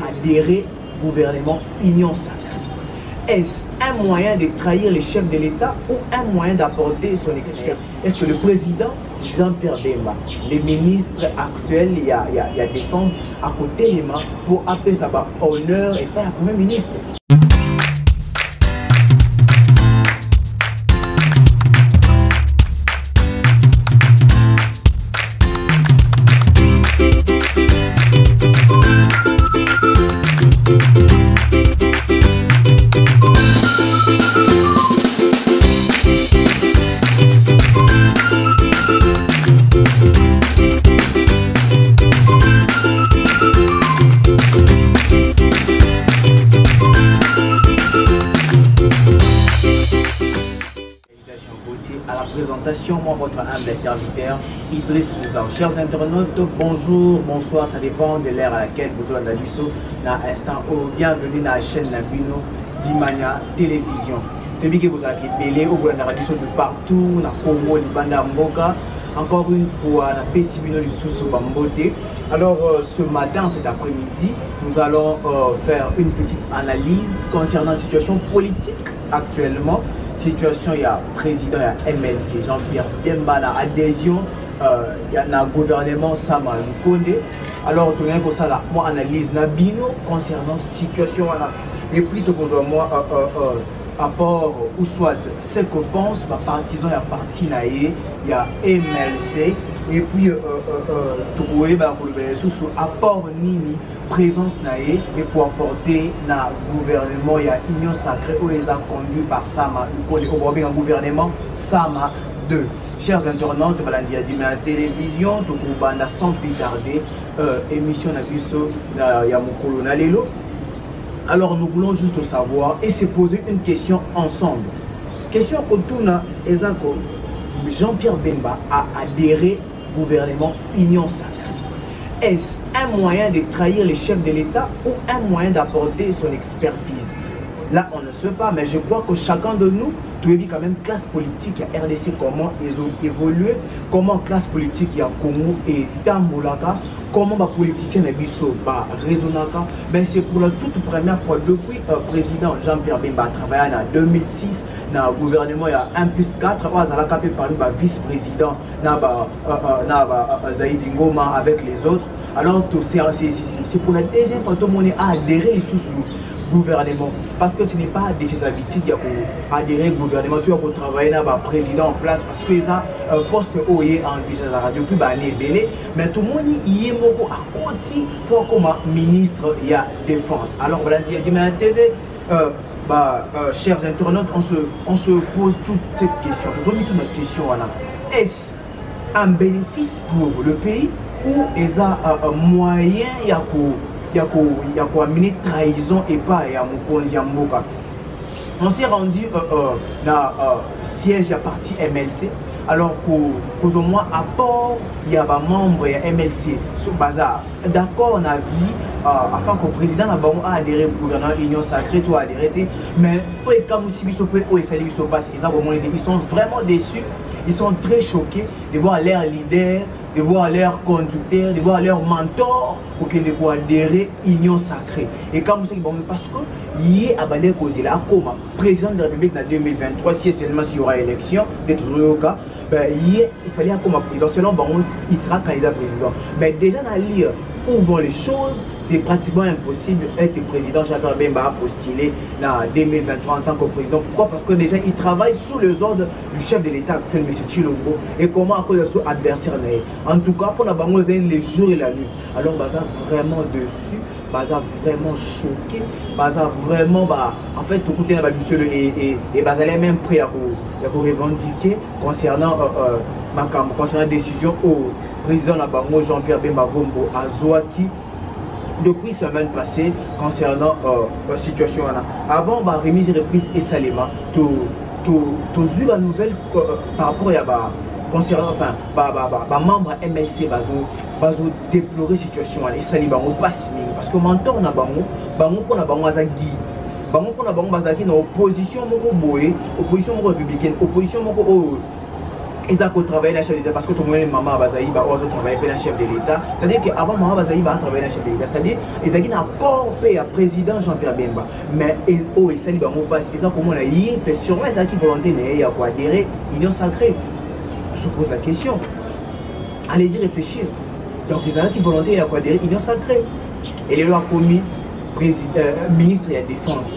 adhérer au gouvernement Union Sacrée. Est-ce un moyen de trahir les chefs de l'État ou un moyen d'apporter son expertise? Est-ce que le président Jean-Pierre Bemba, les ministres actuels, il y a défense à côté des mains pour appeler ça honneur et pas un premier ministre? À la présentation, moi votre humble serviteur Idriss Mouzao. Chers internautes, bonjour, bonsoir, ça dépend de l'ère à laquelle vous avez l'habitude dans l'instant. Bienvenue dans la chaîne Nabino Dimania Télévision. Depuis que vous avez belé au de partout, dans Congo, Libanda, Mboka, encore une fois, dans Pessibino du Soussou Bambote. Alors ce matin, cet après-midi, nous allons faire une petite analyse concernant la situation politique actuellement. Situation, il y a président, il y a MLC, Jean-Pierre Bemba, adhésion, il y a un gouvernement Sama Lukonde. Alors, tout le monde ça là, moi analyse Nabino concernant situation là. Et puis tout le moi apport ou soit ce que pense ma partisan, il y a parti naïe, il y a MLC. Et puis tout le monde sous apport nini présence naïe et pour apporter na gouvernement il y a Union Sacrée où ils ont conduit par Sama un gouvernement Sama 2. Chers internautes, balandi a dit mais la télévision tout le sans plus tarder émission na biso ya mokolo na lelo. Alors nous voulons juste savoir et se poser une question ensemble. Question pour tout na ezako Jean-Pierre Bemba a adhéré au gouvernement Union Sacrée. Est-ce un moyen de trahir les chefs de l'État ou un moyen d'apporter son expertise? Là, on ne sait pas, mais je crois que chacun de nous, tu as vu quand même classe politique, il y a RDC, comment ils ont évolué, comment classe politique, il y a Congo et Tambolaka, comment les politiciens ont raisonné. Ben, c'est pour la toute première fois depuis le président Jean-Pierre Bemba a travaillé en 2006 dans le gouvernement, il y a 1+4, il y a parmi le vice-président, Zaïdi Ngoma avec les autres. Alors, c'est pour la deuxième fois que tout le monde a adhéré sous gouvernement parce que ce n'est pas de ses habitudes d'adhérer au gouvernement, tu as travailler dans le président en place parce qu'ils ont un poste où il est en visage à la radio puis mais tout le monde y est à côté pour comme ministre il y a défense. Alors voilà, il dit mais à la TV chers internautes, on se pose toute cette question. Nous avons mis toute notre question là. Est-ce un bénéfice pour le pays ou est-ce un moyen il y a quoi amener trahison et pas à mon on s'est rendu dans siège à parti MLC alors qu'au moins à part il y a des membres de MLC sur bazar d'accord on a vu afin que le président a adhéré au gouvernement Union Sacrée tout adhéré mais ils sont vraiment déçus, ils sont très choqués de voir leur leader, de voir leur conducteur, de voir leur mentor pour qu'ils puissent adhérer à l'Union Sacrée. Et comme vous savez, parce que il est abandonné cause là comme président de la République en 2023, si seulement s'il y aura élection, de tous les cas, il fallait comme président. Selon il sera candidat président. Mais déjà dans lire où vont les choses, c'est pratiquement impossible d'être président. Jean-Pierre Bemba a postulé en 2023 en tant que président. Pourquoi? Parce que déjà il travaille sous les ordres du chef de l'État actuel, M. Chilombo. Et comment à cause de son adversaire. En tout cas, pour la banque, les jours et la nuit. Alors, Baza vraiment dessus, Baza vraiment choqué, Baza vraiment, en fait, tout côté monsieur et Baza est même prêt à revendiquer concernant la décision au président de la banque Jean-Pierre Bemba Gombo à Zouaki. Depuis la semaine passée concernant la situation là. Avant la remise et reprise et Salema, tu as eu la nouvelle par rapport à concernant membre MLC bazo déplorer situation et Salima passe parce que mentor na bango pour na bango za guide bango pour na bango bazaki na opposition moko boye opposition moko républicaine opposition moko ils ont travaillé dans le chef de l'État parce que tout le monde maman Bazaï va aussi travailler dans le chef de l'État. C'est-à-dire qu'avant maman Bazaï va travailler dans le chef de l'État. C'est-à-dire qu'ils ont encore payé à président Jean-Pierre Bemba. Mais ils ont comment on a eu, sûrement ils ont qui volonté à quoi adhérer union sacrée. Je te pose la question. Allez-y réfléchir. Donc ils ont qui volonté à quoi adhérer union sacrée. Et les lois commis ministre de la Défense.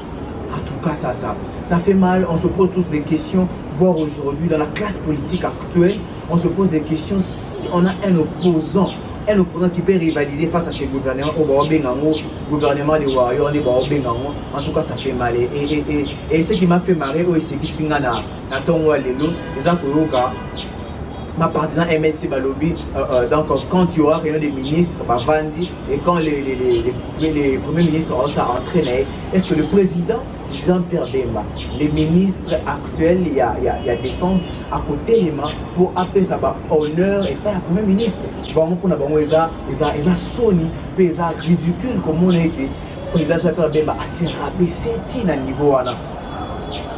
En tout cas, ça fait mal. On se pose tous des questions. Voir aujourd'hui dans la classe politique actuelle, on se pose des questions si on a un opposant qui peut rivaliser face à ces gouvernements, gouvernement de Warrior, en tout cas ça fait mal. Et ce qui m'a fait marrer, c'est que si on a ma partisan MLC Balobi, donc quand il y aura réunion des ministres, Bavandi, et quand les premiers ministres ont ça entraîné, est-ce que le président Jean-Pierre Bemba, les ministres actuels, il y a défense à côté des mains pour appeler ça honneur et pas le premier ministre. Bon, pour nous, ils ont sonné, ils ont ridicule comme on a été. Le président Jean-Pierre Bemba a s'est rabaissé à niveau.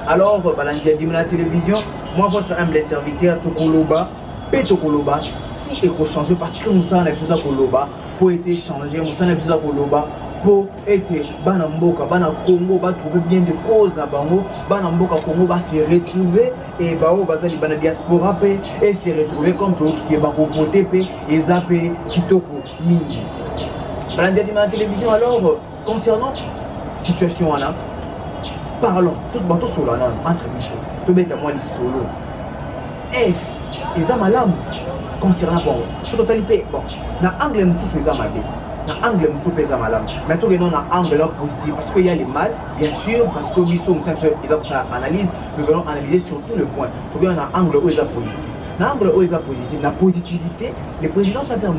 Alors, Balandia dit à la télévision, moi, votre humble serviteur, Tokoloba, Petokoloba, si il faut changer parce que nous sommes besoin de Koloba pour être changé, nous sommes besoin de Koloba pour être Banamboka, Bana Congo, va trouver bien des causes là Bango, Banamboka Congo va se retrouver et Bao Bazali Bana diaspora et se retrouver comme tout qui va voter et zapper Kitoko Mini. Balandia dit à la télévision alors concernant situation là, parlons tout solo entre nous, tout bête à moi les solo. Est-ce qu'ils ont malade concernant bon, ce totalité bon, dans l'angle monsieur ils ont malade, dans l'angle monsieur ils ont malade. Maintenant ils ont un angle positif parce qu'il y a les mal, bien sûr, parce que nous sommes ils ont ça analyse, nous allons analyser sur tout le point. Donc il y a un angle où ils ont positif. Dans l'angle où ils ont positif, la positivité, le président Jean-Pierre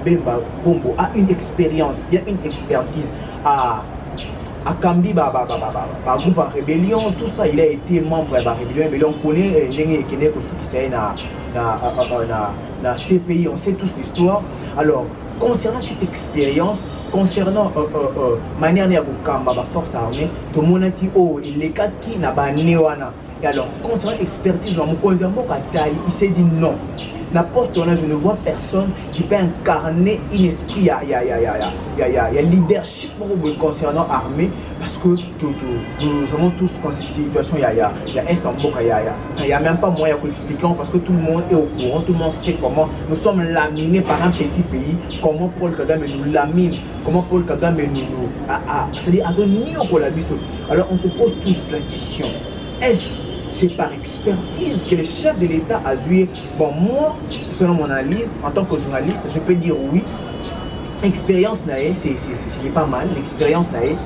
Bemba Gombo a une expérience, il y a une expertise à Kambi, groupe en rébellion, tout ça, il a été membre de la rébellion, mais on connaît les qui dans ces pays, on sait tous l'histoire. Alors, concernant cette expérience, concernant manière de Kamba, la force armée, tout le monde a dit, oh, il est qui n'a pas néwana. Et alors, concernant l'expertise, il s'est dit non. La poste, je ne vois personne qui peut incarner un esprit, il y a leadership concernant l'armée, parce que nous avons tous dans cette situation, il y a Istanbul, il n'y a même pas moyen d'expliquer, parce que tout le monde est au courant, tout le monde sait comment nous sommes laminés par un petit pays, comment Paul Kagame nous lamine, comment Paul Kagame nous... C'est-à-dire, alors on se pose tous la question, c'est par expertise que le chef de l'État a joué. Bon, moi, selon mon analyse, en tant que journaliste, je peux dire oui. L'expérience Naé, c'est pas mal. L'expérience Naé,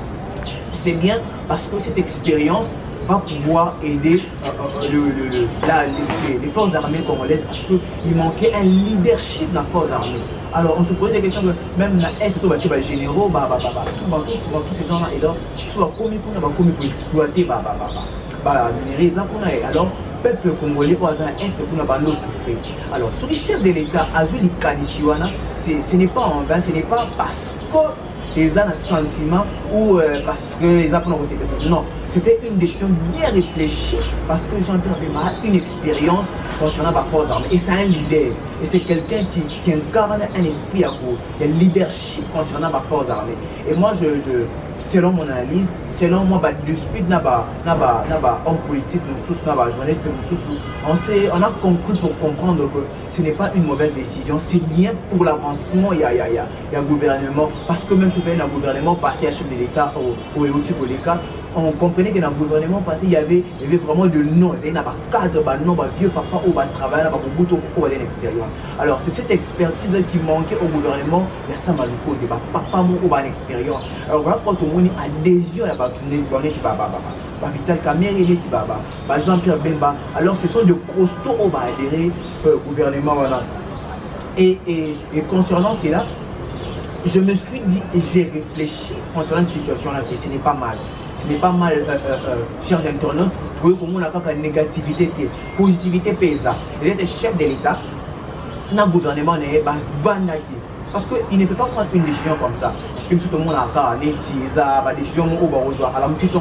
c'est bien parce que cette expérience va pouvoir aider les forces armées congolaises parce qu'il manquait un leadership de la force armée. Alors on se posait des questions que même dans l'Est, les généraux, tous ces gens-là, ils sont commis pour exploiter alors peuple congolais pour un est pour ne souffrir. Alors sur le chef de l'État Azuli Kanisiwana, ce n'est pas en vain, ce n'est pas parce que les ont un sentiment ou parce que les ont non, c'était une décision bien réfléchie parce que Jean-Pierre Bemba a une expérience concernant la force armée et c'est un leader et c'est quelqu'un qui incarne un esprit à court, un leadership concernant la force armée. Et moi selon mon analyse, selon moi, l'esprit de homme politique, journaliste, on a compris pour comprendre que ce n'est pas une mauvaise décision, c'est bien pour l'avancement, il y a gouvernement, parce que même si le gouvernement passé à chef de l'État au Léka, on comprenait que dans le gouvernement passé, il y avait vraiment de noms, il y avait un cadre, un vieux papa ou un travail, un expérience. Alors c'est cette expertise qui manquait au gouvernement, il y a ça maluko, il y a papa ou une expérience. Alors quand on a adhésion, il y a Vital Kamerhe, Jean-Pierre Bemba, alors ce sont de costauds qui vont adhérer au gouvernement. Et concernant cela, je me suis dit et j'ai réfléchi concernant cette situation-là, et ce n'est pas mal. Ce n'est pas mal, chers internautes, pour que nous avons une négativité, positivité paysanne. Vous êtes chef de l'État, dans le gouvernement, parce qu'il ne peut pas prendre une décision comme ça. Parce que tout le monde a des décisions,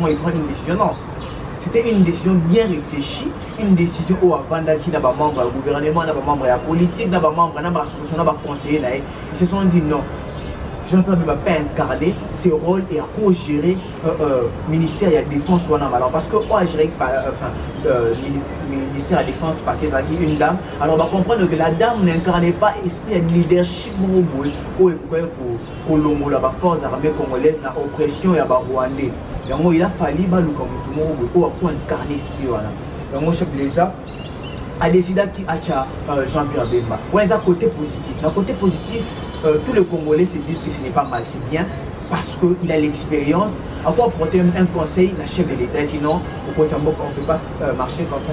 il prend une décision. Non. c'était une décision bien réfléchie, une décision où avant qui n'a pas membre du gouvernement, n'a pas membre de la politique, n'a pas membre, n'a pas association, n'a pas conseiller, ils se sont dit non. Jean-Pierre Bemba peut incarner ses rôles et à co-gérer ministère de la défense alors parce que moi gérer ministère de la défense passé ça qui une dame alors on va comprendre que la dame n'incarnait pas esprit de leadership pour la force armée congolaise na oppression et rwandais donc il a fallu tout le monde pour incarner esprit donc mon chef de l'État a décidé qu'il a Jean-Pierre Bemba. Ouais, c'est un côté positif. D'un côté positif, tous les Congolais se disent que ce n'est pas mal, c'est bien, parce qu'il a l'expérience. À quoi porter un conseil, la chef de l'État, sinon on ne peut pas marcher quand on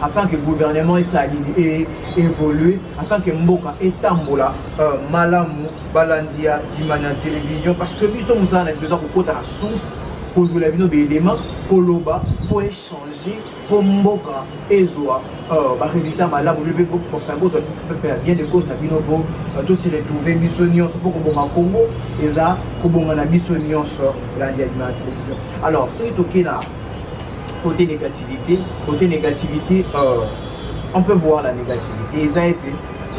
afin que le gouvernement s'aligne et évolue, afin que Mboka et Tambola, Malamu, Balandia, Dimana télévision, parce que nous sommes en besoin de la source. Pour les éléments, Koloba, pour échanger, pour Mboka, Ezoa, résultat malade, pour faire bien de causes, tout se retrouver, Bissonion, pour qu'on ait Congo, et ça, pour qu'on ait Bissonion sur la télévision. Alors, ce qui est là, côté négativité, on peut voir la négativité.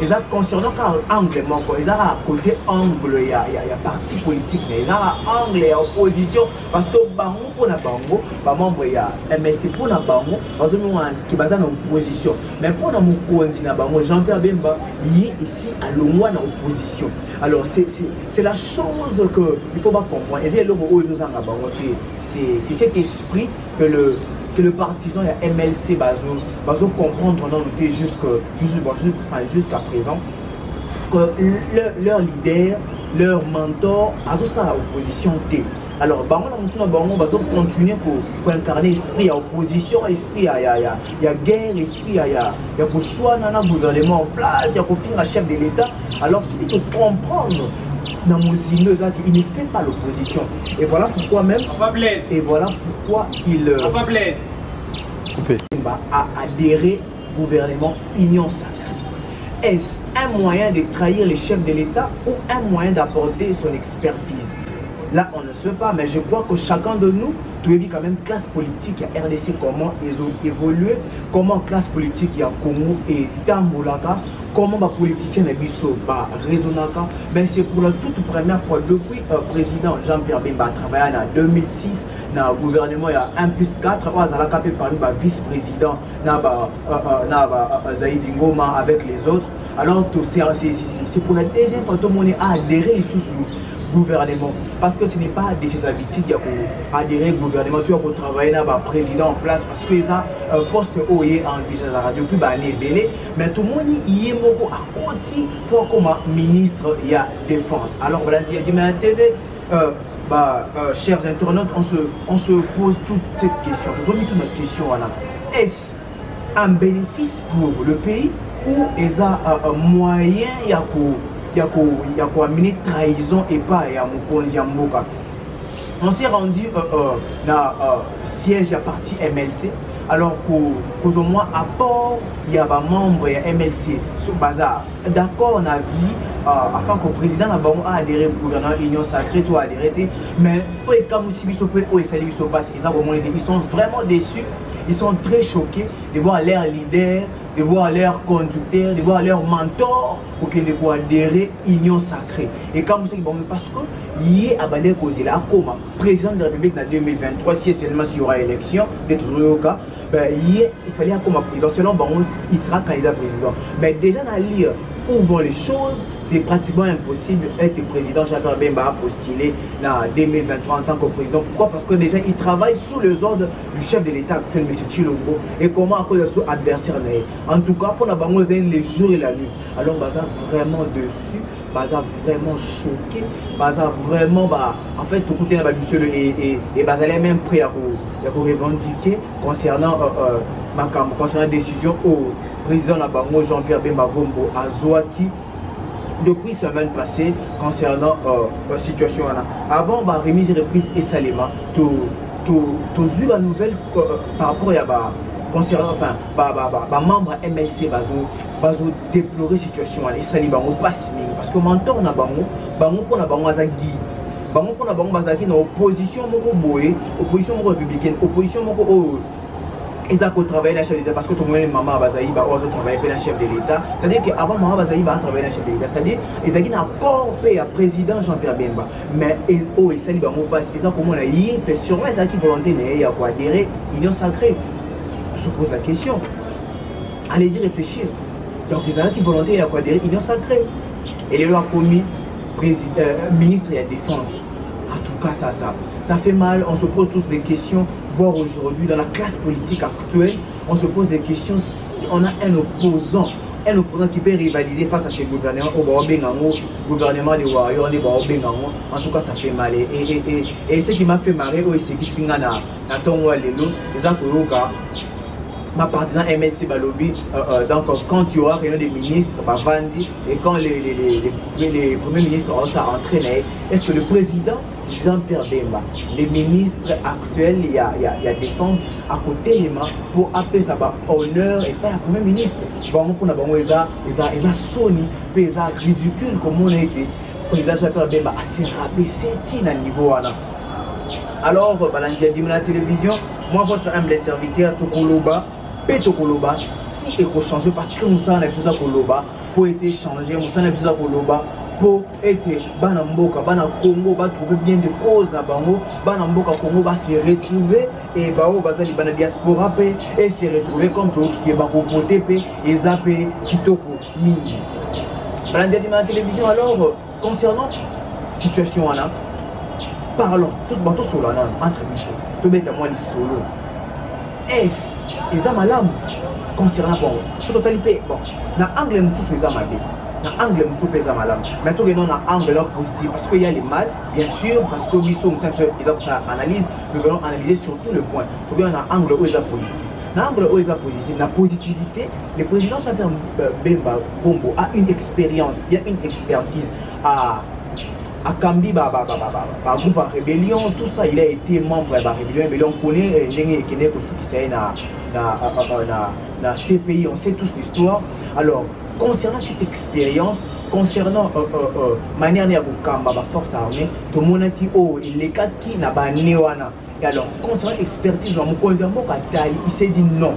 Ils ont concernant angle, ils ont à côté angle, il y a parti politique, mais ils ont angle et opposition parce que bango pour la bango, membre il y a MLC pour la bango, parce que nous qui basé en opposition. Mais pour la mokonzi na bango, Jean-Pierre Bemba il est ici à Longwa en opposition. Alors c'est la chose que il faut pas comprendre. Et c'est le mot c'est cet esprit que le partisan et MLC bazo comprendre non jusqu'à présent que leur leader, leur mentor a ça opposition T. Alors on va continuer pour incarner esprit à opposition, esprit à guerre, esprit à pour soigner un gouvernement en place, il pour finir la chef de l'État. Alors ce qu'il faut comprendre dans mon signe, il ne fait pas l'opposition. Et voilà pourquoi même. Et voilà pourquoi il a adhéré au gouvernement Union Sacrée. Est-ce un moyen de trahir les chefs de l'État ou un moyen d'apporter son expertise? Là, on ne sait pas, mais je crois que chacun de nous, tu es quand même classe politique, il y a RDC, comment ils ont évolué, comment classe politique il y a Congo et Tambolaka, comment les politiciens de Bisso raisonnaka. Mais c'est pour la toute première fois depuis le président Jean-Pierre Bemba a travaillé en 2006 dans le gouvernement, il y a 1+4, il a capé parmi le vice-président Zaïdi Ngoma avec les autres. Alors, c'est pour la deuxième fois que tout le monde a adhéré sous gouvernement parce que ce n'est pas de ses habitudes d'adhérer au gouvernement, tu as travailler dans le président en place parce qu'ils ont un poste où il est en la radio depuis belé, mais tout le monde y est beaucoup à côté pour comme ministre il y a défense. Alors voilà, dit mais à TV chers internautes, on se pose toute cette question. Nous avons mis toute notre question là. Est-ce un bénéfice pour le pays ou est-ce un moyen il y a quoi amener trahison et pas à Mokonzi Mboka. On s'est rendu dans siège à parti MLC alors qu'au moins à part il y a des membres de MLC sur bazar d'accord on a vu afin que le président a adhéré au gouvernement Union Sacrée tout adhéré mais ils sont vraiment déçus, ils sont très choqués de voir leur leader, de voir leur conducteur, de voir leur mentor pour qu'ils puissent adhérer à l'Union Sacrée. Et comme ça, parce que il a abandonné comme président de la République en 2023, si seulement il y aura élection, il fallait comme président. Selon il sera candidat président. Mais déjà dans lire où vont les choses, c'est pratiquement impossible d'être président. Jean-Pierre Bemba a postulé en 2023 en tant que président. Pourquoi? Parce que déjà il travaille sous les ordres du chef de l'État actuel, M. Chilombo. Et comment à cause de son adversaire. En tout cas, pour la banque, les jours et la nuit. Alors, Baza vraiment dessus, Baza vraiment choqué, Baza vraiment, en fait, tout côté, monsieur et Baza est même prêt à revendiquer concernant la décision au président de la banque, Jean-Pierre Bemba Gombo, à Zouaki. Depuis la semaine passée, concernant la situation. Avant, remise et reprise et Salema, tu as eu la nouvelle par rapport à concernant membre MLC bazo déplorer situation et Salima au passe parce que maintenant on a bango pour la bango as guide bango pona bango bazaki na opposition moko boye, opposition moko républicaine, opposition moko ils ont travaillé dans le chef de l'État parce que tout le monde maman Bazaï va aussi travailler pour le chef de l'État. C'est-à-dire qu'avant maman Bazaï va travailler dans le chef de l'État. C'est-à-dire ils ont encore payé à président Jean-Pierre Bemba. Mais ils ont essayé de passer. Ils ont comment on a eu sûrement ils ont qui volonté n'est à quoi adhérer union sacrée. Je pose la question. Allez-y réfléchir. Donc ils ont qui volonté à quoi adhérer union sacrée. Et les lois commis ministre de la défense. En tout cas ça fait mal. On se pose tous des questions. Voir aujourd'hui dans la classe politique actuelle, on se pose des questions si on a un opposant qui peut rivaliser face à ces gouvernements, au gouvernement des warriors, en tout cas ça fait mal. Et ce qui m'a fait marrer, c'est que si on a ma partisan MLC Balobi, donc quand il y aura réunion des ministres, Bavandi, et quand les premiers ministres vont s'entraîner, est-ce que le président Jean-Pierre Bemba, les ministres actuels, il y a défense à côté des mains pour appeler ça honneur et pas le premier ministre. Bon, pour nous, ils ont sonné, ils ont ridicule comme on a été. Le président Jean-Pierre Bemba a s'est rabaissé à niveau. Alors, Balandia dit à la télévision, moi, votre humble serviteur, Tokoloba, Petokoloba, si il faut changer parce que nous sommes plus à Koloba pour être changé, nous sommes plus à Koloba pour être Banamboka, Bana Congo, va trouver bien des causes là Bango, Banamboka Congo va se retrouver et Bao Bazali Bana diaspora et se retrouver comme tout qui va voter et zapper Kitoko Mini. Balandia dit à la télévision alors concernant la situation en a, parlons tout sur la entre mission, tout bête à moi les solo. Est-ce qu'ils ont mal concernant bon, ce totalité bon, dans l'angle nous ils ont mal, dans l'angle nous ils ont mal, mais tout dans l'angle positif parce qu'il y a les mal, bien sûr, parce que nous sommes ils ont ça analyse, nous allons analyser sur tout le point. Tout dans l'angle où ils ont positif. Dans l'angle où ils ont positif, la positivité, le président Jean-Pierre Bemba Gombo a une expérience, il y a une expertise à Kambi, groupe à rébellion, tout ça, il a été membre de la rébellion, on connaît les qui sont dans ces pays, on sait tous l'histoire. Alors, concernant cette expérience, concernant manière de la force armée, de mon les cas qui n'a pas néoana. Et alors, concernant l'expertise, il s'est dit non.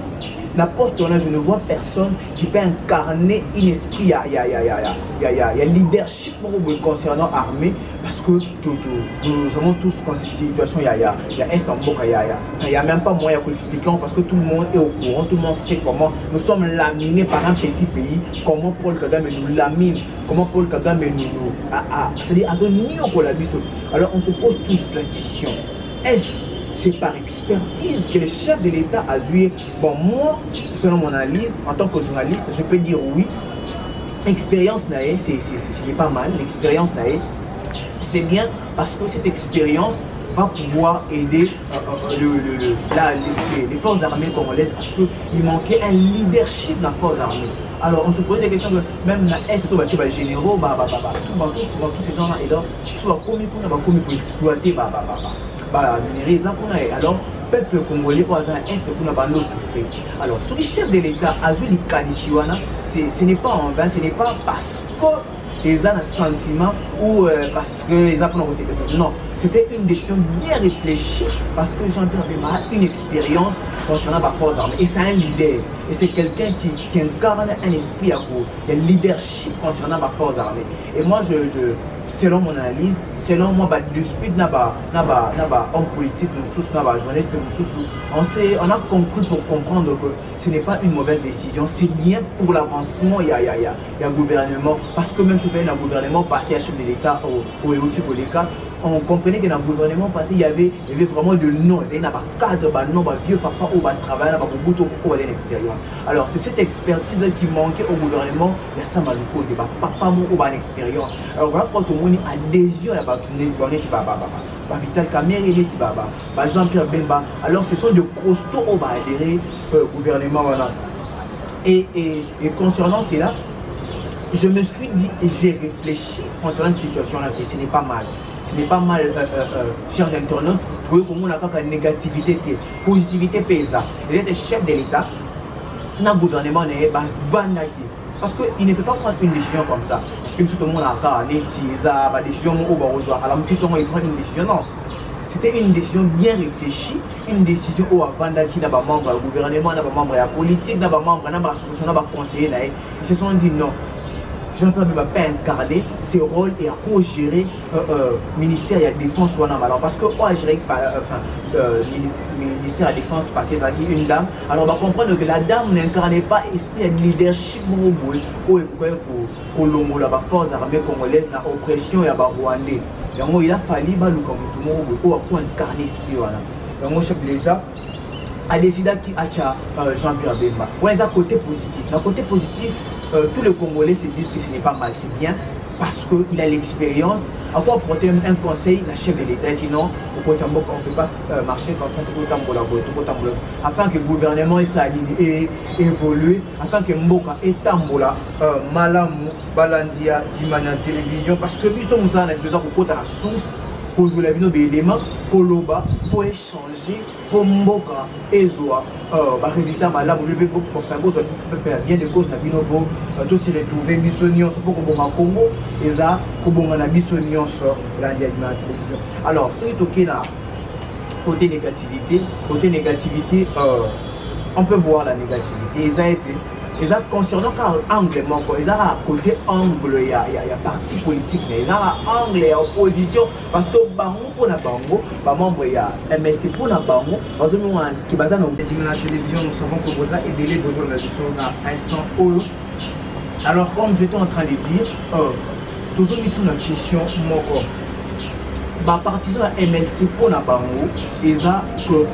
La poste, je ne vois personne qui peut incarner un esprit, il y a leadership concernant l'armée, parce que nous avons tous dans cette situation, il y a Istanbul, il n'y a même pas moyen d'expliquer, parce que tout le monde est au courant, tout le monde sait comment nous sommes laminés par un petit pays, comment Paul Kagame nous lamine, comment Paul Kagame nous... C'est-à-dire, alors on se pose tous la question, est-ce c'est par expertise que le chef de l'État a joué. Bon, moi, selon mon analyse, en tant que journaliste, je peux dire oui. L'expérience naïe, c'est pas mal. L'expérience naïe, c'est bien parce que cette expérience va pouvoir aider les forces armées congolaises parce qu'il manquait un leadership dans la force armée. Alors on se posait des questions que même dans l'Est, les généraux, tous ces gens-là, ils commis pour exploiter alors, le peuple congolais, pour l'instant, est pour nous souffrir. Alors, sur le chef de l'État, Azuli Kanisiwana, ce n'est pas en vain, ce n'est pas parce que les gens ont un sentiment ou parce que les gens ont un non, c'était une décision bien réfléchie parce que Jean-Pierre Bemba a une expérience concernant la force armée et c'est un leader. Et c'est quelqu'un qui incarne un esprit à vous, un leadership concernant la force armée. Et moi, selon mon analyse, selon moi, dispute homme politique, journaliste, on a conclu pour comprendre que ce n'est pas une mauvaise décision, c'est bien pour l'avancement, il y a un gouvernement, parce que même si vous avez un gouvernement passé à chef de l'État au Erotikoleka, on comprenait que dans le gouvernement passé, il y avait vraiment de noms, il y avait un cadre, un vieux papa ou un travail, un expérience. Alors c'est cette expertise qui manquait au gouvernement, il y a ça maluko, il y a papa ou une expérience. Alors voilà quand on a adhésion à la Vital Kamere, Jean-Pierre Bemba. Alors ce sont de costauds qui vont adhérer au gouvernement. Et concernant cela, je me suis dit et j'ai réfléchi concernant cette situation-là et ce n'est pas mal. Ce n'est pas mal, chers internautes, trouver comment on a une négativité, positivité paysanne. Et les chefs de l'État, dans le gouvernement, parce qu'il ne peut pas prendre une décision comme ça. Parce que tout le monde a une décision où alors il prend une décision. Non. C'était une décision bien réfléchie, une décision où avant qui n'a pas membre du gouvernement, n'a pas membre de la politique, n'a pas membre de l'association, n'a pas conseiller. Ils se sont dit non. Jean-Pierre Bemba peut incarner ses rôles et à quoi gérer ministère de la défense. Alors parce que quoi gérer ministère de la défense passé ça qui une dame, alors on va comprendre que la dame n'incarnait pas esprit de leadership pour la force armée congolaise dans l'oppression et la rwandais. Donc il a fallu pour incarner esprit. Donc mon chef de l'État a décidé qu'il a Jean-Pierre Bemba. On a un côté positif. D'un côté positif, tous les Congolais se disent que ce n'est pas mal, c'est bien, parce qu'il a l'expérience. Encore porter un conseil, la chef de l'État, sinon on ne peut pas marcher comme ça, afin que le gouvernement et évolue, afin que Mboka et Tambola, Malamu, Balandia, Dimana télévision, parce que nous sommes en besoin de la source. Pour les éléments, Koloba, pour échanger, pour Mboka, Ezoa, résultat malade, pour faire bien de causes, pour tous se retrouver, Bissonion, pour qu'on a Congo, et ça, pour qu'on a Bissonion sur la télévision. Alors, ce qui est là, côté négativité, on peut voir la négativité. Ils ont concernant angle, ils ont à côté angle, il y a parti politique, mais ils ont angle, il y a opposition, parce que Bango pour la Bango, membre il y a MSC pour la Bango, parce que nous qui basent dans la télévision, nous savons que vous avez aidé les besoins de l'instant où. Alors comme j'étais en train de dire, tous ont mis toute la question, partisan MLC pour la Bango, ils ont que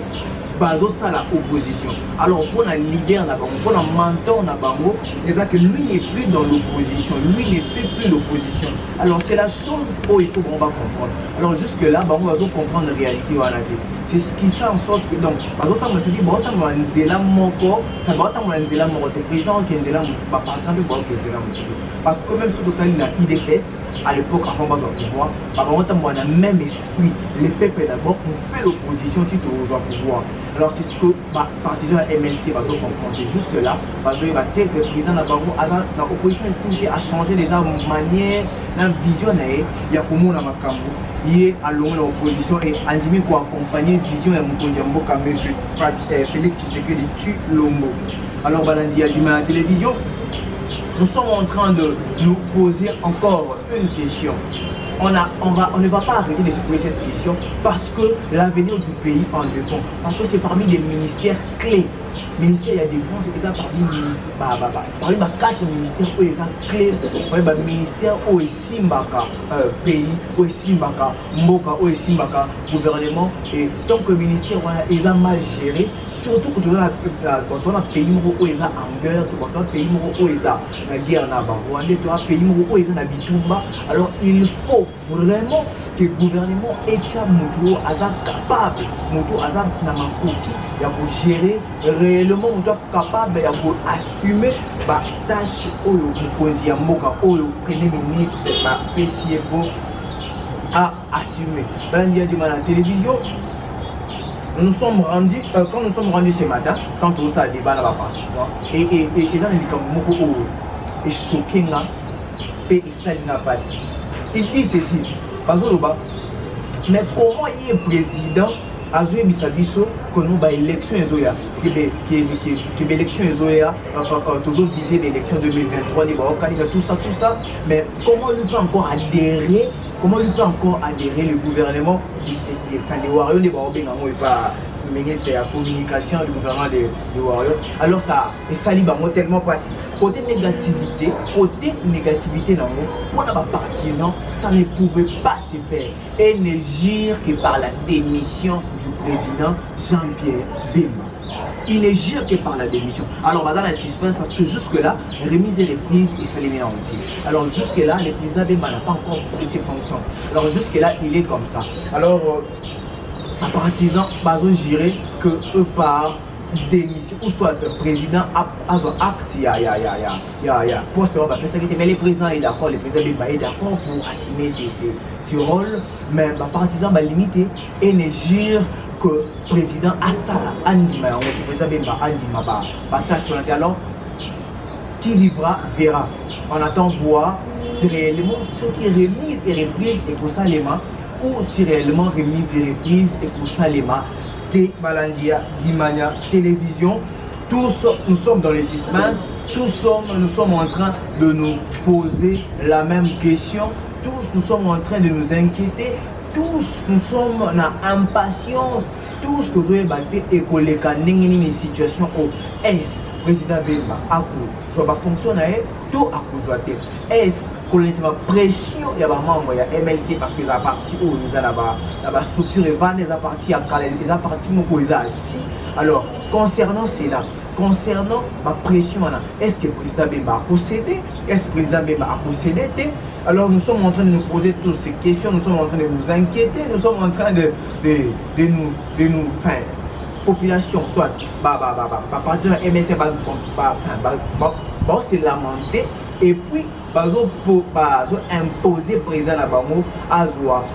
bazo ça la opposition. Alors pour un leader na bango, pour un mentor na bango, c'est que lui n'est plus dans l'opposition, lui ne fait plus l'opposition. Alors c'est la chose où il faut qu'on va comprendre. Alors jusque là, bango va comprendre la réalité ou la c'est ce qui fait en sorte que donc bazo tam se dit bon tam nzela moko, enfin bon tam nzela moko te président qui nzela moko par exemple bon qui nzela moko. Parce que même si total na IDPS à l'époque avant bazo pouvoir, bango tam on a même esprit, les peuples d'abord on fait l'opposition titre aux pouvoir. Alors c'est ce que partisan MLC va comprendre. Jusque-là, il va être le président de l'opposition a changé déjà manière, la vision. Il y a comme on il est à l'opposition et Andimi pour accompagner vision et Moukondiambo comme M. Félix Tshisekedi Tshilombo. Alors Balandi a dit à la télévision, nous sommes en train de nous poser encore une question. On ne va pas arrêter de se poser cette question parce que l'avenir du pays en dépend. Parce que c'est parmi les ministères clés. Ministère de la Défense, et ça parmi les 4 ministères où ils sont clés. Le ministère où il Simbaka, pays, où il Simbaka, Mboka, où il Simbaka, gouvernement. Et tant que le ministère ils ont mal géré, surtout quand on a un pays où ils ont en guerre, quand on a un pays où ils ont la guerre, quand on a un pays où ils ont la bitumba. Alors il faut vraiment que le gouvernement est capable, de gérer réellement, capable d'assumer la tâche au Premier ministre, à assumer. Dans la télévision, nous sommes rendus, quand nous sommes rendus ce matin, quand on s'est débat dans la partisan, et ils ont dit choqué, et ça n'a pas passé. Il dit ceci, mais comment il est président Azoé Bissabiso, que nous avons élection que l'élection toujours visé l'élection 2023, tout ça, mais comment lui peut encore adhérer, le gouvernement, les Warriors, les ministre de la communication du gouvernement de Warriors. Alors ça, et ça libre tellement passé. Côté négativité, pour les partisans, ça ne pouvait pas se faire. Et ne gire que par la démission du président Jean-Pierre Bemba. Il ne gire que par la démission. Alors, on va dans la suspense parce que jusque-là, remise et reprise, il s'est éliminé en route. Alors, jusque-là, le président Bemba n'a pas encore pris ses fonctions. Alors, jusque-là, il est comme ça. Alors, les partisans, ils ont géré que eux par démission, ou soit le président a un acte, il y a poste, mais le président est d'accord, le président est d'accord pour assumer ce rôle, mais les partisans sont limités et ne gèrent que le président a ça, le président Bemba a dit, alors qui vivra verra. On attend voir si réellement ce qui est remise et reprise et pour ça les mains, ou si réellement remise et reprise et pour ça les mains. T Balandia, Dimania, télévision, tous nous sommes dans le suspense, nous sommes en train de nous poser la même question, tous nous sommes en train de nous inquiéter, tous nous sommes en impatience, tous nous avons battu et que les situations où est président Bemba a soit pas fonctionner tout à cause de est-ce que les pression il y a membre il y a MLC parce qu'ils ont parti où ils ont la structure et van les a parti à Calais les a parti mon ils assis alors concernant cela concernant ma pression est-ce que le président Bemba a possédé est-ce que le président Bemba a possédé alors nous sommes en train de nous poser toutes ces questions nous sommes en train de nous inquiéter nous sommes en train de nous enfin population soit partir de MSC c'est lamenté et puis pour imposer président la bango azwa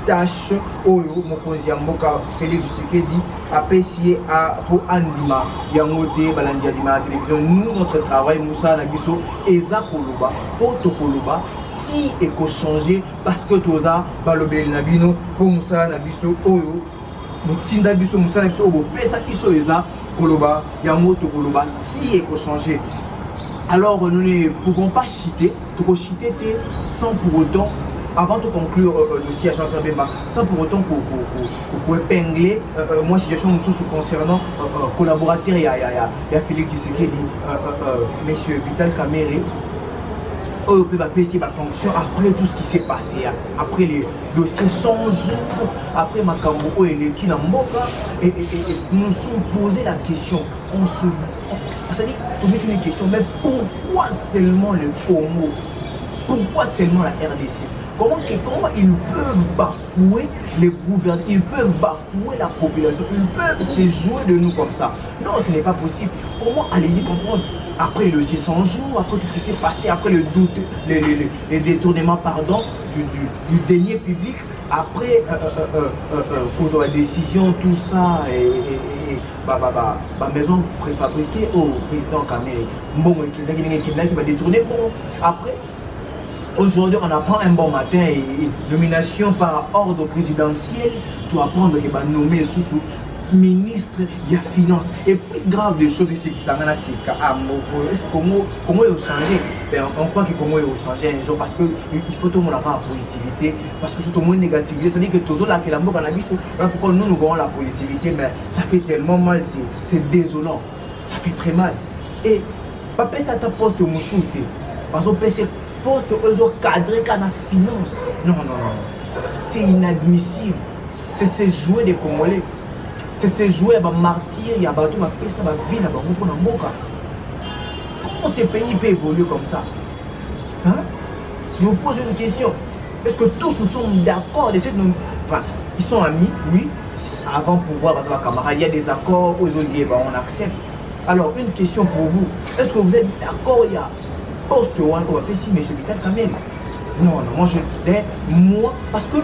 tâche oyo mokonzi ya mboka Félix Tshisekedi apprécié pour andima yangote balandi andima la télévision nous notre travail Moussa Nabiso eza koloba pour to koloba si et ko changer parce que toza balobeli nabino pour Moussa Nabiso oyo mutinda biso musala biso obo pesa biso eza koloba ya moto koloba ti eko changer alors nous ne pouvons pas chiter sans pour autant avant de conclure le dossier à Jean-Pierre Bemba sans pour autant qu'on épingler moi situation concernant collaborateur il y a Félix Tshisekedi monsieur Vital Kamerhe on peut passer ma fonction après tout ce qui s'est passé, après les dossiers 100 jours, après Makambo et les Kinamboka, et nous nous sommes posé la question, c'est-à-dire, on met une question, mais pourquoi seulement le Congo? Pourquoi seulement la RDC? Comment ils peuvent bafouer les gouvernements, ils peuvent bafouer la population, ils peuvent se jouer de nous comme ça? Non, ce n'est pas possible. Comment allez-y comprendre? Après le 600 jours, après tout ce qui s'est passé, après le doute, les détournements pardon, du denier public, après cause de la décision, tout ça, et maison préfabriquée au président Kamerhe. Bon, qui va détourner. Bon, après, aujourd'hui, on apprend un bon matin et nomination par ordre présidentiel, tu apprends qu'il va nommer sous ministre de la finance. Et puis grave des choses ici qui s'en est comment ils ont changé? On croit que comment ils ont changé un jour parce qu'il faut tout le monde avoir la positivité, parce que c'est tout le monde négativité. C'est-à-dire que toujours là, pourquoi nous voyons la positivité, mais ça fait tellement mal, c'est désolant, ça fait très mal. Et papa, ça t'a poste mon soutien, parce que c'est poste aux autres cadrés qu'à la finance. Non, c'est inadmissible. C'est se jouer des Congolais. C'est se jouer à martyr, il y a bateau, ma paix, ça va vivre là-bas, pour la boca. Comment ces pays peuvent évoluer comme ça? Hein? Je vous pose une question. Est-ce que tous nous sommes d'accord d'essayer de nous. Enfin, ils sont amis, oui. Avant pouvoir, parce que camarade, il y a des accords, aux autres, on accepte. Alors, une question pour vous. Est-ce que vous êtes d'accord? Il y a poste one, on va appeler si M. Vital Kamerhe. Non, moi, parce que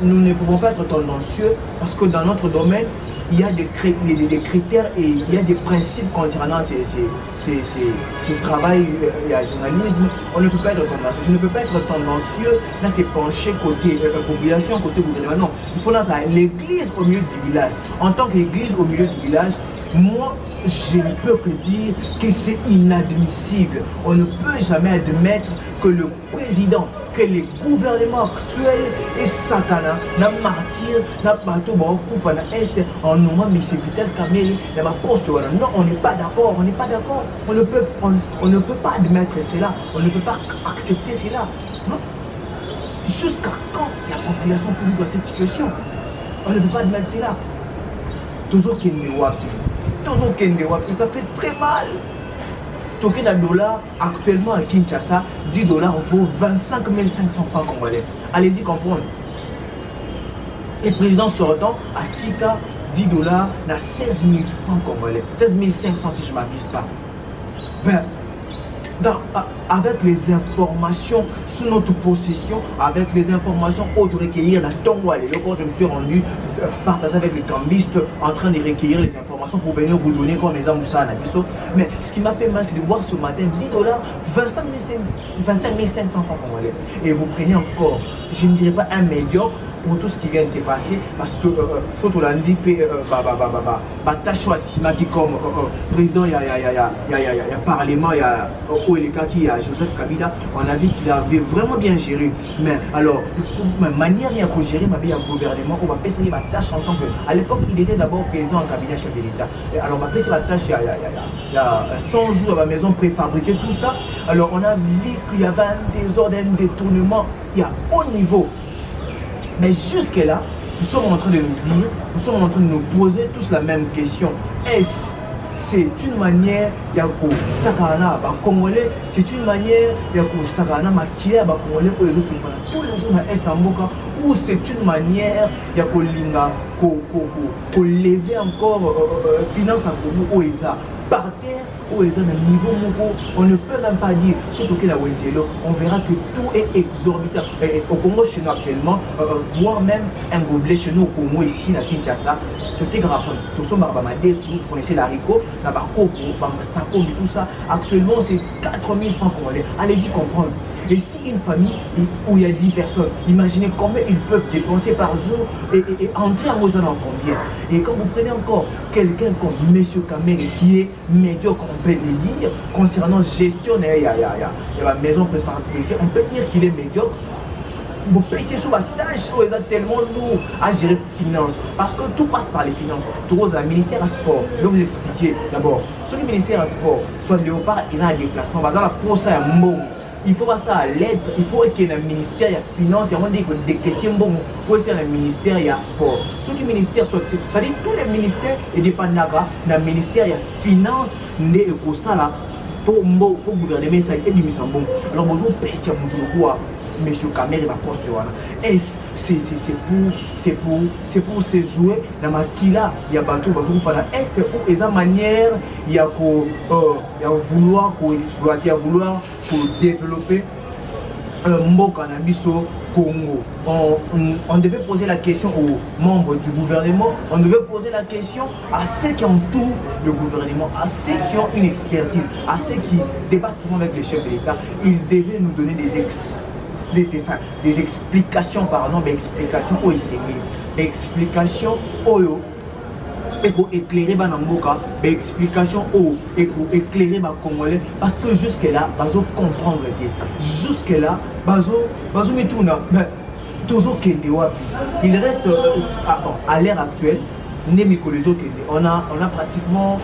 nous ne pouvons pas être tendancieux, parce que dans notre domaine, il y a des critères et il y a des principes concernant ces travail et le journalisme. On ne peut pas être tendancieux. Je ne peux pas être tendancieux, là c'est pencher côté population, côté gouvernement. Non, il faut l'église au milieu du village. En tant qu'église au milieu du village, moi, je ne peux que dire que c'est inadmissible. On ne peut jamais admettre que le président, que les gouvernements actuels et Satana, n'a martyr, n'a bateau, n'a est, en nommant M. Vital Kamerhe, n'a poste. Non, on n'est pas d'accord, on n'est pas d'accord. On ne peut pas admettre cela, on ne peut pas accepter cela. Non. Jusqu'à quand la population peut vivre cette situation? On ne peut pas admettre cela. Toujours qu'il ne voit plus. Ça fait très mal. Token à dollar, actuellement à Kinshasa, 10 dollars vaut 25 500 francs congolais. Allez-y comprendre. Le président sortant à Tika, 10 dollars, n'a 16 000 francs congolais. 16 500 si je ne m'abuse pas. Ben, avec les informations sous notre possession, avec les informations autres recueillir la Tongwale. Quand je me suis rendu partager avec les cambistes en train de recueillir les informations informations pour venir vous donner comme exemple ça. Mais ce qui m'a fait mal, c'est de voir ce matin 10 dollars, 25 500 francs congolais. Et vous prenez encore, je ne dirais pas un médiocre, pour tout ce qui vient de se passer, parce que surtout lundi, tâche à Sima qui comme président, il y a parlement, il y a Oeleka qui a Joseph Kabila, on a vu qu'il avait vraiment bien géré. Mais alors, ma manière il y a qu'à gérer ma vie en gouvernement, on va passer ma tâche en tant que. À l'époque, il était d'abord président en cabinet chef de l'État. Alors, on va passer la tâche il y a 100 jours à la maison préfabriquée, tout ça. Alors, on a vu qu'il y avait un désordre, un détournement, il y a haut niveau. Mais jusque-là, nous sommes en train de nous dire, nous sommes en train de nous poser tous la même question. Est-ce c'est une manière de sakana ba congolais, c'est une manière de sakana maquiller ba congolais pour les autres tous les jours à Est Mboka, ou c'est une manière de kolinga ko lever encore finance en Congo au ESA par terre au ESA dans le niveau moko, on ne peut même pas dire surtout que la Wenzelo, on verra que tout est exorbitant. Au Congo chez nous actuellement, voire même un gobelet chez nous au Congo ici à Kinshasa, tout est grave. Tout ça, vous connaissez l'haricot, la barco, sako, tout ça. Actuellement, c'est 4000 francs congolais. Allez-y comprendre. Et si une famille où il y a 10 personnes, imaginez combien ils peuvent dépenser par jour et entrer en Mozambique en combien. Et quand vous prenez encore quelqu'un comme M. Kamere qui est médiocre, on peut le dire, concernant gestion, il y a la maison préfabriquée, on peut dire qu'il est médiocre. Vous payez sur la tâche où ils ont tellement lourd à gérer finance. Parce que tout passe par les finances. Tout le ministère à sport. Je vais vous expliquer d'abord. Sur le ministère à sport, soit Léopard, ils ont un déplacement. Par exemple, pour ça, il y a un mot. Il faut pas ça à l'aide, il faut qu'il y ait un ministère, il y a finance, il y a des questions bon pour essayer un ministère, il y a sport. Ce qui ministère soit, c'est-à-dire tous les ministères et dépendant dans le ministère, il y a finance, il y a ça là pour gouverner ça et du bon. Alors besoin de payer mon quoi. Monsieur Kamere va poste c'est pour se jouer dans ma kila il y a bateau bazou fana est ou esa manière il y a vouloir exploiter, il y a vouloir développer mboka na biso Congo. On devait poser la question aux membres du gouvernement, on devait poser la question à ceux qui entourent le gouvernement, à ceux qui ont une expertise, à ceux qui débattent souvent avec les chefs de l'État. Ils devaient nous donner des explications, pardon, mais explications au ICB, explications au éclairer Banamboka, explications au éclairer Congolais, parce que jusque là, bazo comprendre jusque là, bazo metuna, tozo kende wapi. Il reste à l'ère actuelle, on a pratiquement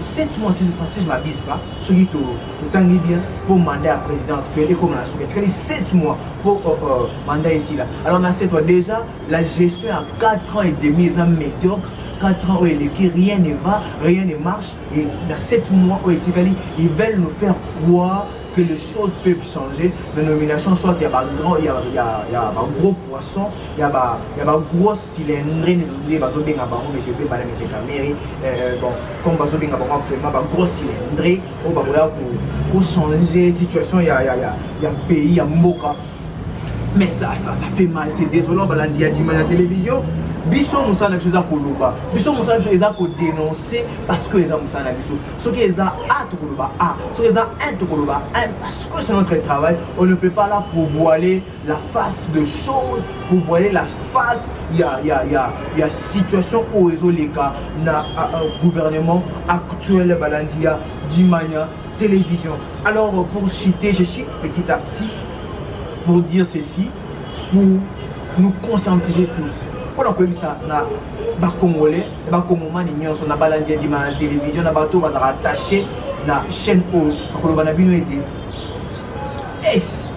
7 mois, si je ne m'abuse pas, ce qui est bien pour mandat à président actuel et comme la souhaite. C'est 7 mois pour mandat ici. Là. Alors, on a 7 mois. Déjà, la gestion à 4 ans et demi est médiocre. 4 ans où rien ne va, rien ne marche. Et dans 7 mois où ils veulent nous faire croire que les choses peuvent changer. La nomination, soit il y a un gros poisson, il y a un gros cylindre, M. Kamere, bon, comme actuellement, un gros cylindre, pour changer la situation, il y a un pays, il y a Mboka. Mais ça fait mal, c'est désolant, il y a dit à la télévision. Biso Moussa n'a pas koloba. Biso Moussa n'a pas dénoncer parce que les gens Moussa n'a pas. Ce qui est à koloba a, ce qui est à koloba parce que c'est notre travail. On ne peut pas là pour voiler la face de choses, pour voiler la face. Il y a situation au réseau les cas, na gouvernement actuel balandia, Dimania, télévision. Alors pour chiter, je chite petit à petit pour dire ceci, pour nous conscientiser tous. Pendant que ça, les Congolais, les Congolais, sont dans la télévision, les bateaux sont attachés à la chaîne haut. Est-ce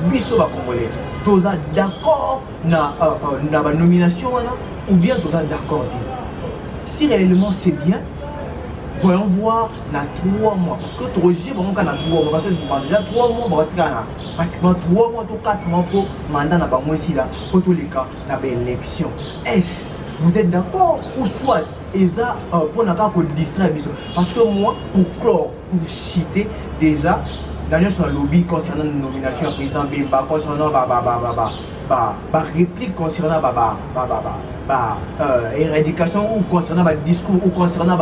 que les Congolais sont d'accord avec la nomination ou bien ils sont d'accord? Si réellement c'est bien, voyons voir dans 3 mois. Parce que Roger, on a 3 mois. Parce que déjà 3 mois, pratiquement 3 mois ou 4 mois pour mandat dans le ici là, pour tous les cas, dans l'élection. Est-ce vous êtes d'accord ou soit et ça pour nous distraire? Parce que moi, pour clore, pour chiter déjà, dans son lobby concernant la nomination à président Bemba, concernant réplique concernant éradication ou concernant discours ou concernant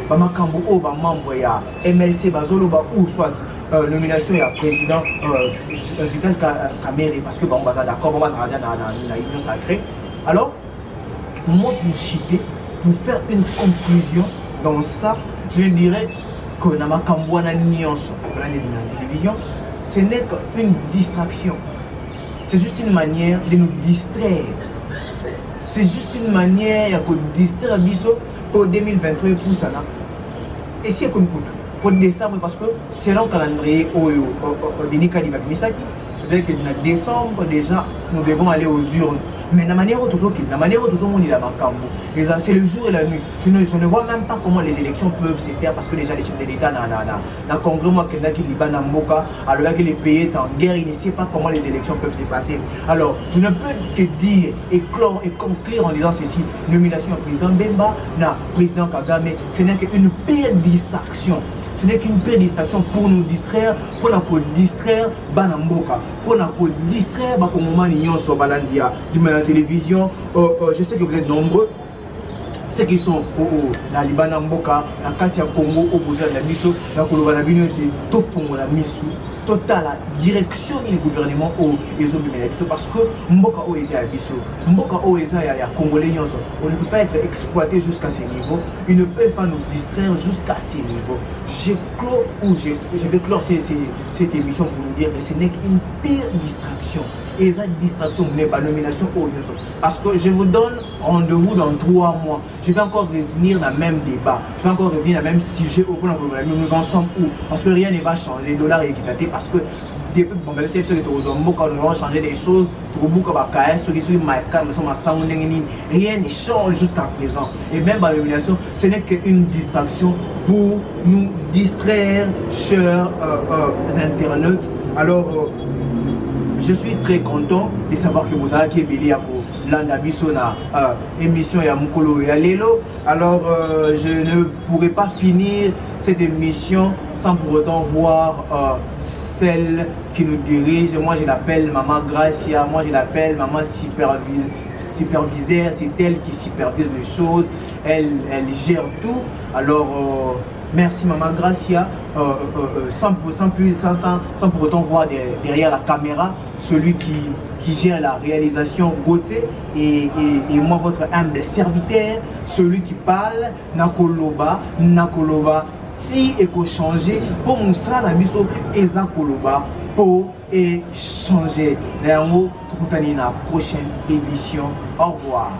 makambo ou membre ya MLC bazolo ou soit nomination ya président Vital Kamerhe parce que on va d'accord on va na union sacrée. Alors moi pour citer pour faire une conclusion dans ça je dirais que na makambo na nyonso na télévision ce n'est qu'une distraction. C'est juste une manière de nous distraire. C'est juste une manière de distraire pour 2023 pour ça. Et si pour décembre, parce que selon le calendrier de Nika Misaki, c'est que en décembre déjà, nous devons aller aux urnes. Mais la manière dont c'est le jour et la nuit. Je ne vois même pas comment les élections peuvent se faire parce que déjà les chefs de l'État dans le Congrès, moi, qui alors que les pays sont en guerre, ils ne savent pas comment les élections peuvent se passer. Alors, je ne peux que dire et conclure en disant ceci, nomination au président Bemba, président Kagame, ce n'est qu'une pire distraction. Ce n'est qu'une pire distraction pour nous distraire, pour nous distraire Banamboka, pour nous distraire Bakomoma Nyon Sobalandia, du la télévision. Je sais que vous êtes nombreux, ceux qui sont dans le Banamboka, dans Katia Congo, au Bouzan de la Misso, dans le Kolobana Binote, Tofongo la Missou, total la direction du gouvernement au Ezo Bimenebiso parce que Mboka o Eza Biso, Mboka o Eza ya Congolais Nyonso, on ne peut pas être exploité jusqu'à ces niveaux, ils ne peuvent pas nous distraire jusqu'à ces niveaux. Je vais clore cette émission pour nous dire que ce n'est qu'une pire distraction. Et cette distraction n'est pas nomination au Nyonso. Parce que je vous donne rendez-vous dans 3 mois. Je vais encore revenir dans le même débat. Je vais encore revenir dans le même sujet au point de nous en sommes où. Parce que rien ne va changer. Le dollar est équitatif. Parce que depuis que nous avons changé des choses, rien ne change jusqu'à présent. Et même la nomination, ce n'est qu'une distraction pour nous distraire, chers internautes. Alors, je suis très content de savoir que vous avez été l'Andabiso na émission ya Mukolo ya Lelo. Alors je ne pourrais pas finir cette émission sans pour autant voir celle qui nous dirige. Moi je l'appelle Maman Gracia, moi je l'appelle Maman Superviseur, c'est elle qui supervise les choses, elle gère tout. Alors merci Maman Gracia, sans pour autant voir derrière la caméra celui qui gère la réalisation Gauthier et moi votre humble serviteur, celui qui parle, Nakoloba, si et qu'on changer pour montrer la mission Eza Koloba pour échanger. Néanmoins, tout le temps, dans la prochaine édition. Au revoir.